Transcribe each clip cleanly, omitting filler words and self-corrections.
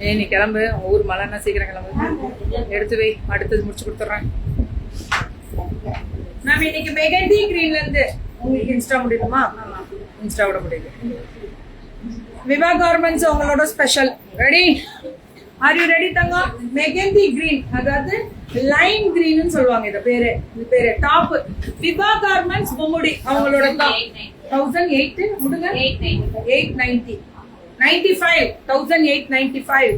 நீ கிளம்பு, ஊர் மழைன்னா சீக்கிரம் கிளம்பு, எடுத்து வை, அடுத்தது முடிச்சு கொடுத்துட்றேன். நாம இன்னைக்கு மெகந்தி கிரீன்ல இருந்து உங்களுக்கு இன்ஸ்டா முடியுமா? இன்ஸ்டா விட முடியுது. விவா கார்மெண்ட்ஸ் உங்களோட special. Ready? Are you ready Thangam? Mehndi green, அதாவது லைன் கிரீன் சொல்லுவாங்க. இது பேரு டாப். விவா கார்மெண்ட்ஸ் பொம்முடி அவங்களோட 1800 முடுங்க 890 95 1895.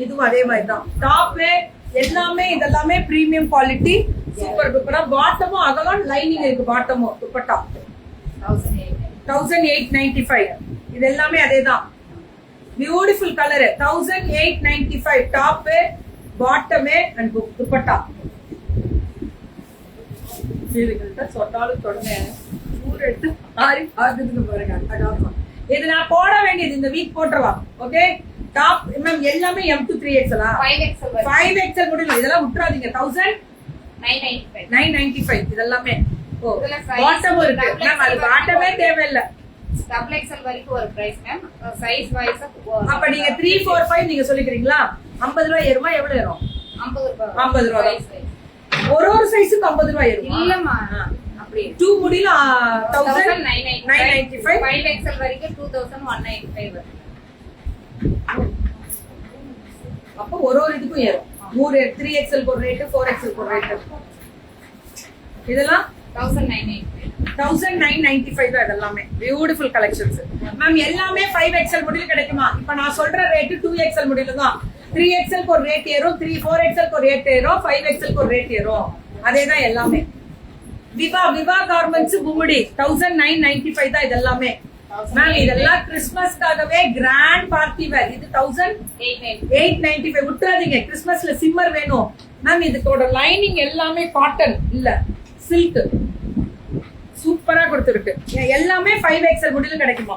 இதுவும் அதே மாதிரி தான். டாப் எல்லாமே இதெல்லாமே பிரீமியம் குவாலிட்டி, சூப்பர் டூப்பரா. பாட்டமும் அகலம், லைனிங் இருக்கு. பாட்டமும் துப்பட்டா 1895. இது எல்லாமே அதே தான். Beautiful colour. 1895 top, bottom and dupatta. சொட்டாலும் தொடங்க ஊர் எடுத்து ஆறி பார்த்துட்டு பாருங்க. அதான் இது நான் போட வேண்டியது. இந்த வீக் போட்டுருவாங்க. ஓகே. டாப் மேம் எல்லாமே M to 3XL 5XL முடியல. இதெல்லாம் விட்டுறாதீங்க. 1995 இதெல்லாமே. ஓ பாட்டம் இருக்கு மேம், அது பாட்டமே தேவையில்லை. டபுள் எக்ஸ்எல் வரைக்கும் ஒரு பிரைஸ் மேம். சைஸ் வைஸ் அப்ப நீங்க 3 4 5 நீங்க சொல்லிக்கிறீங்களா? 50 ரூபாய் ஏறுமா? எவ்வளவு ஏறும்? 50 ரூபாய். ஒரு சைஸுக்கு 50 ரூபாய் ஏறும். இல்லம்மா, அப்படி 2 முடியல 1995. 5 எக்ஸ்எல் வரைக்கும் 2195 வரும். அப்ப ஒரு இதுக்கும் ஏறும். 3XL ஒரு ரேட், 4XL ஒரு ரேட். இதெல்லாம் 1995 தான். இதெல்லாமே பியூட்டிஃபுல் கலெக்ஷன்ஸ் மேம். எல்லாமே 5XL முடியல கிடைக்குமா? இப்ப நான் சொல்ற ரேட் 2XL முடியல தான். 3XL ஒரு ரேட் ஏறும், 4XL ஒரு ரேட் ஏறும், 5XL ஒரு ரேட் ஏறும். அதேதான் எல்லாமே. விவா கார்மெண்ட்ஸ் பொம்முடி 1995 தான். இதெல்லாமே மேம் இதெல்லாம் கிறிஸ்துமஸ்க்காகவே கிராண்ட் பார்ட்டி வேர். இது 1895 விட்டுறாதீங்க. கிறிஸ்துமஸ்ல சிம்மர் வேணும் மேம். இதுக்கோட லைனிங் எல்லாமே காட்டன் இல்ல சில்க், சூப்பரா கொடுத்துருக்கு. எல்லாமே 5XL முடியல கிடைக்குமா?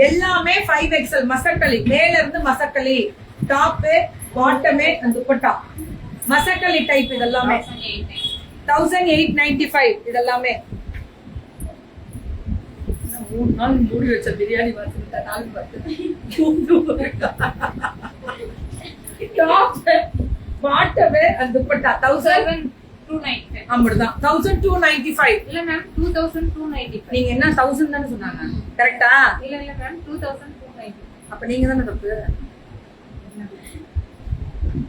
எல்லாமே 5XL. மசக்களி மேல இருந்து Masakali, top, bottom and dupatta. Masakali type இதெல்லாமே 1895 இதெல்லாமே. 3 நாள் மூடி வச்ச பிரியாணி வாசிட்டா 4 டாப், பாட்டம் அண்ட் துப்பட்டா 1295. அப்படிதான் 1295. இல்ல மேம் 2295. நீங்க என்ன 1000 தானே சொன்னாங்க? கரெக்டா? இல்ல மேம் 2295. அப்ப நீங்க தானே தப்பு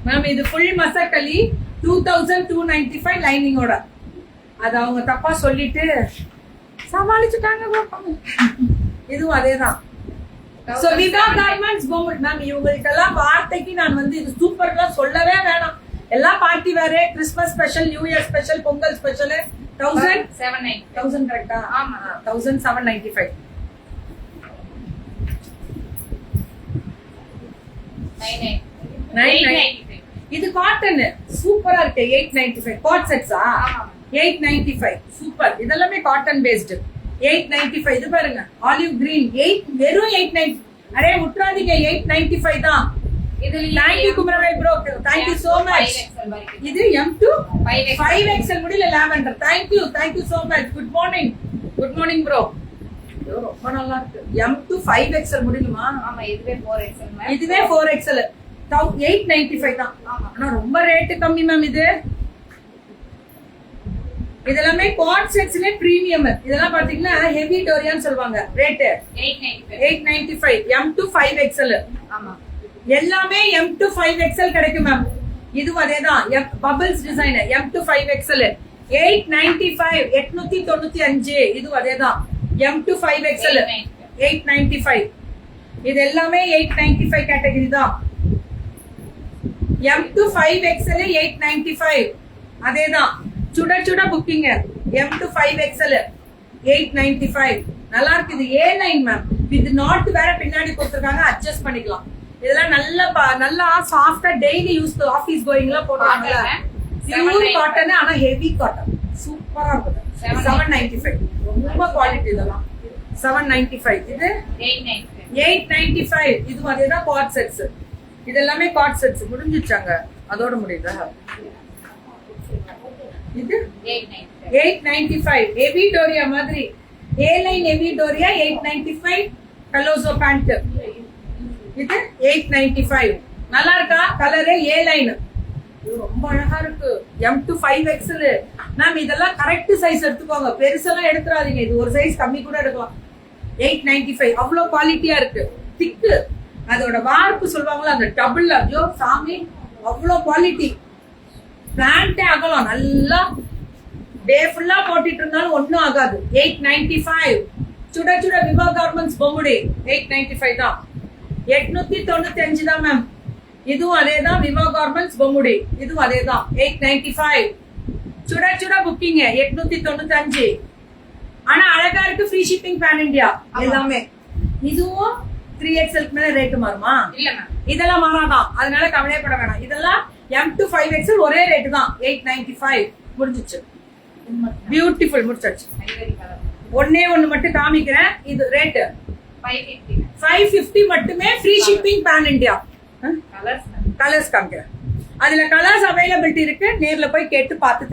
மேம். இது ஃபுல் மசக்களி 2295 லைனிங்கோட. அது அவங்க தப்பா சொல்லிட்டு சமாளிச்சுட்டாங்க. இதுவும் அதேதான். So Viva garments Bommidi ma'am. இவங்களுக்கெல்லாம் வார்த்தைக்கு நான் வந்து இது சூப்பர்லாம் சொல்லவே வேணாம். எல்லாம் பார்ட்டி வேற, Christmas special, new year special, Pongal special. 1000 கரெக்டா? ஆமா 1795. 995. இது காட்டன் சூப்பரா இருக்கு. 895 காட் செட்ஸா? 895 சூப்பர். இதெல்லாமே காட்டன் பேஸ்ட். 895. இது பாருங்க ஆலிவ் கிரீன். வெறும் 890. அரே விட்டுறாதீங்க. 895 தான். இது Thank you Kumaravel bro. Thank you so much. இது M to 5XL முடியல lavender. Thank you so much. Good morning bro. ரொம்ப நல்லா இருக்கு. M to 5XL முடியலமா? ஆமா இதுவே 4XL மேம். இதுவே 4XL 895 தான். ஆனா ரொம்ப ரேட் கம்மி மேம். இதெல்லாமே குவாட் செட்ஸ்ல பிரீமியம். இதெல்லாம் பாத்தீங்கன்னா ஹெவி டோரியான்னு சொல்லுவாங்க. Rate 895 M to 5XL. ஆமா எல்லாமே M to 5XL கிடைக்கும் மேம். இதுவும் அதேதான். Bubbles design M to 5XL 895 895. இதுவும் அதேதான். M to 5XL 895. இது எல்லாமே 895 கேட்டகரி தான். M to 5XL 895 அதேதான். சுட புக்கிங். M to 5XL 895 நல்லா இருக்கு. இது A9 மேம். இது நாட் வேற பின்னாடி கொடுத்திருக்காங்க, அட்ஜஸ்ட் பண்ணிக்கலாம். இதெல்லாம் நல்லா சாஃப்டா டெய்லி யூஸ் ஆபீஸ் கோயிங்ல போடுறாங்கல. பியூர் காட்டன் ஆனா ஹெவி காட்டன் சூப்பரா இருக்கு. 795 ரொம்ப குவாலிட்டி. இதெல்லாம் 795. இது 895. இது அதேதான் காட் செட்ஸ். இதெல்லாமே காட் செட்ஸ் முடிஞ்சிச்சாங்க. அதோட முடியுதா? இது 895 ஹெவி டோரியா மாதிரி. A9 heavy டோரியா 895 கலோசோ pant. இது 895. நல்லா இருக்கா கலரு ஏ லைன் ரொம்ப அழகா இருக்கு எம் டு 5XL மேம் இதெல்லாம் கரெக்ட் சைஸ் எடுத்துக்கோங்க பெருசெல்லாம் எடுத்துறாதீங்க இது ஒரு சைஸ் கம்மி கூட எடுக்கலாம் 895 அவ்வளவு குவாலிட்டியா இருக்கு திக்கு அதோட வார்ப்பு சொல்லுவாங்களா அந்த டபுள் ஐயோ சாமி அவ்வளவு குவாலிட்டி பிளான்டே ஆகலாம் நல்லா டே ஃபுல்லா போட்டுட்டு இருந்தாலும் ஒண்ணும் ஆகாது 895 சுட சுட விவா கார்மெண்ட்ஸ் பொம்முடி 895 தான் 895 தான் மேம் இதுவும் அதேதான் விவா கார்மெண்ட்ஸ் பொம்முடி இதுவும் அதேதான் 895 சுட சுட புக்கிங் 895 ஆனா அழகா இருக்கு ஃப்ரீ ஷிப்பிங் பேன் இந்தியா எல்லாமே இதுவும் 3XL மேல ரேட் மாறுமா இல்ல மேம் இதெல்லாம் மாறாதான் அதனால கவலையப்பட வேணாம் இதெல்லாம் M to 5XL ஒரே ரேட் தான் 895 முடிஞ்சிச்சு பியூட்டிஃபுல் முடிச்சாச்சு ஐவரி கலர் ஒண்ணே ஒண்ணு மட்டும் காமிக்கிறேன் இது ரேட் 550 550 மட்டுமே free shipping pan India colours colours காமிக்கிறேன் அதுல கலர்ஸ் அவைலபிலிட்டி இருக்கு நேர்ல போய் கேட்டு பார்த்து